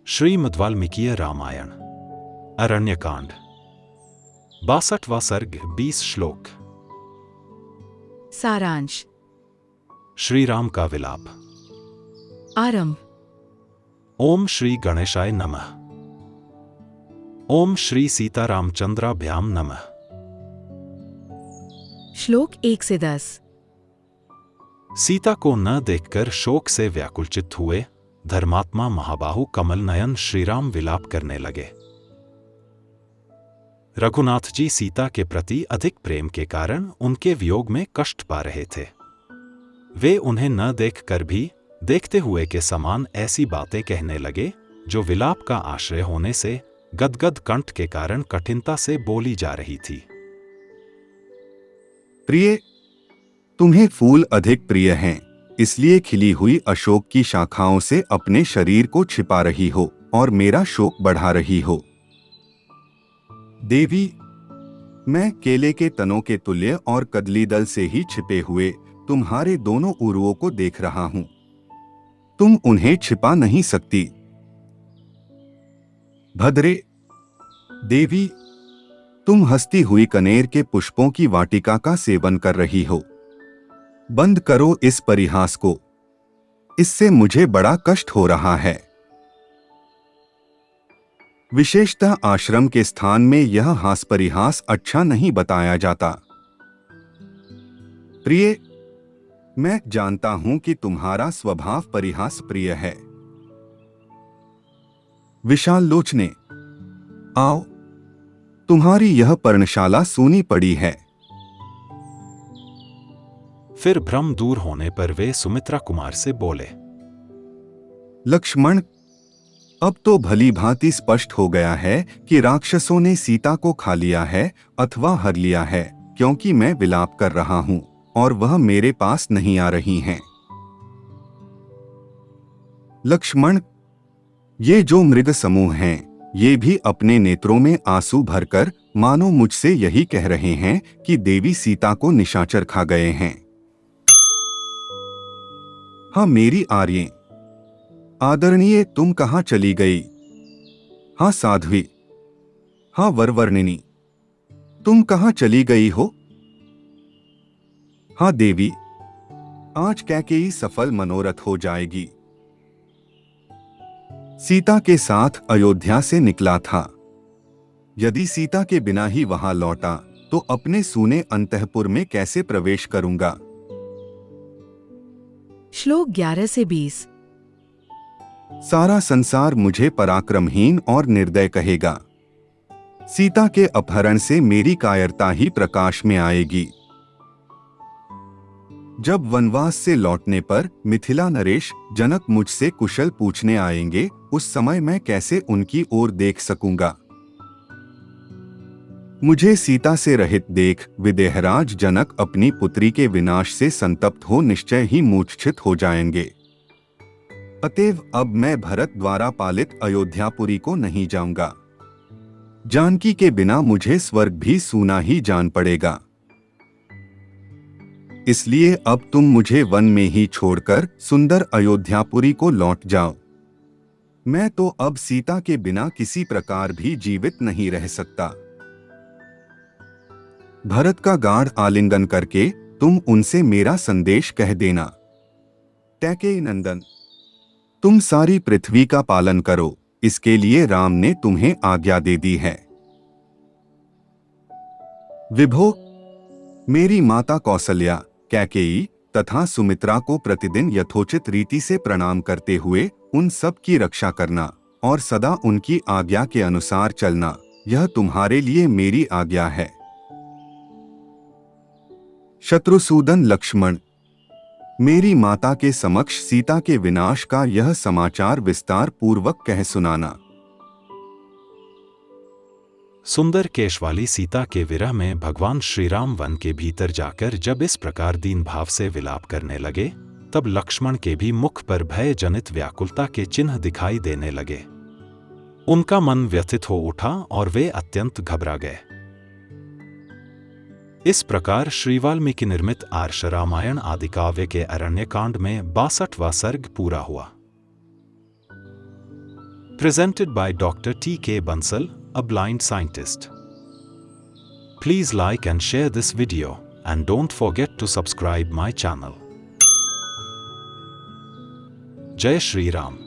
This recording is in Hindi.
श्रीमद् वाल्मीकि रामायण अरण्यकांड 62वां सर्ग 20 श्लोक। सारांश। श्री राम का विलाप। आरंभ। ओम श्री गणेशाय नमः। ओम श्री सीतारामचंद्राभ्याम नमः। श्लोक 1 से 10। सीता को न देखकर शोक से व्याकुलचित हुए धर्मात्मा महाबाहु कमल नयन श्रीराम विलाप करने लगे। रघुनाथ जी सीता के प्रति अधिक प्रेम के कारण उनके वियोग में कष्ट पा रहे थे। वे उन्हें न देखकर भी देखते हुए के समान ऐसी बातें कहने लगे जो विलाप का आश्रय होने से गदगद कंठ के कारण कठिनता से बोली जा रही थी। प्रिय, तुम्हें फूल अधिक प्रिय हैं, इसलिए खिली हुई अशोक की शाखाओं से अपने शरीर को छिपा रही हो और मेरा शोक बढ़ा रही हो। देवी, मैं केले के तनों के तुल्य और कदली दल से ही छिपे हुए तुम्हारे दोनों उरुओं को देख रहा हूं। तुम उन्हें छिपा नहीं सकती। भद्रे देवी, तुम हंसती हुई कनेर के पुष्पों की वाटिका का सेवन कर रही हो। बंद करो इस परिहास को, इससे मुझे बड़ा कष्ट हो रहा है। विशेषतः आश्रम के स्थान में यह हास परिहास अच्छा नहीं बताया जाता। प्रिय, मैं जानता हूं कि तुम्हारा स्वभाव परिहास प्रिय है। विशाल लोचने, आओ, तुम्हारी यह पर्णशाला सूनी पड़ी है। फिर भ्रम दूर होने पर वे सुमित्रा कुमार से बोले, लक्ष्मण, अब तो भली भांति स्पष्ट हो गया है कि राक्षसों ने सीता को खा लिया है अथवा हर लिया है, क्योंकि मैं विलाप कर रहा हूं और वह मेरे पास नहीं आ रही हैं। लक्ष्मण, ये जो मृग समूह हैं, ये भी अपने नेत्रों में आंसू भरकर मानो मुझसे यही कह रहे हैं कि देवी सीता को निशाचर खा गए हैं। हाँ मेरी आर्यें, आदरणीय, तुम कहां चली गई? हाँ साध्वी, हाँ वरवर्णिनी, तुम कहां चली गई हो? हाँ देवी, आज कैकेयी सफल मनोरथ हो जाएगी। सीता के साथ अयोध्या से निकला था। यदि सीता के बिना ही वहां लौटा तो अपने सूने अंतःपुर में कैसे प्रवेश करूंगा? श्लोक 11 से 20। सारा संसार मुझे पराक्रमहीन और निर्दय कहेगा। सीता के अपहरण से मेरी कायरता ही प्रकाश में आएगी। जब वनवास से लौटने पर मिथिला नरेश जनक मुझसे कुशल पूछने आएंगे, उस समय मैं कैसे उनकी ओर देख सकूंगा? मुझे सीता से रहित देख विदेहराज जनक अपनी पुत्री के विनाश से संतप्त हो निश्चय ही मूर्छित हो जाएंगे। अतएव अब मैं भरत द्वारा पालित अयोध्यापुरी को नहीं जाऊंगा। जानकी के बिना मुझे स्वर्ग भी सूना ही जान पड़ेगा। इसलिए अब तुम मुझे वन में ही छोड़कर सुंदर अयोध्यापुरी को लौट जाओ। मैं तो अब सीता के बिना किसी प्रकार भी जीवित नहीं रह सकता। भरत का गाढ़ आलिंगन करके तुम उनसे मेरा संदेश कह देना। कैकेयी नंदन, तुम सारी पृथ्वी का पालन करो, इसके लिए राम ने तुम्हें आज्ञा दे दी है। विभो, मेरी माता कौसल्या, कैकेयी तथा सुमित्रा को प्रतिदिन यथोचित रीति से प्रणाम करते हुए उन सब की रक्षा करना और सदा उनकी आज्ञा के अनुसार चलना, यह तुम्हारे लिए मेरी आज्ञा है। शत्रुसूदन लक्ष्मण, मेरी माता के समक्ष सीता के विनाश का यह समाचार विस्तार पूर्वक कह सुनाना। सुंदर केश वाली सीता के विरह में भगवान श्रीराम वन के भीतर जाकर जब इस प्रकार दीन भाव से विलाप करने लगे, तब लक्ष्मण के भी मुख पर भय जनित व्याकुलता के चिन्ह दिखाई देने लगे। उनका मन व्यथित हो उठा और वे अत्यंत घबरा गए। इस प्रकार श्री वाल्मीकि निर्मित आर्ष रामायण आदि काव्य के अरण्यकांड में 62वां सर्ग पूरा हुआ। Presented by Dr. T.K. Bansal, a blind scientist. Please like and share this video, and don't forget to subscribe my channel. Jai Shri Ram.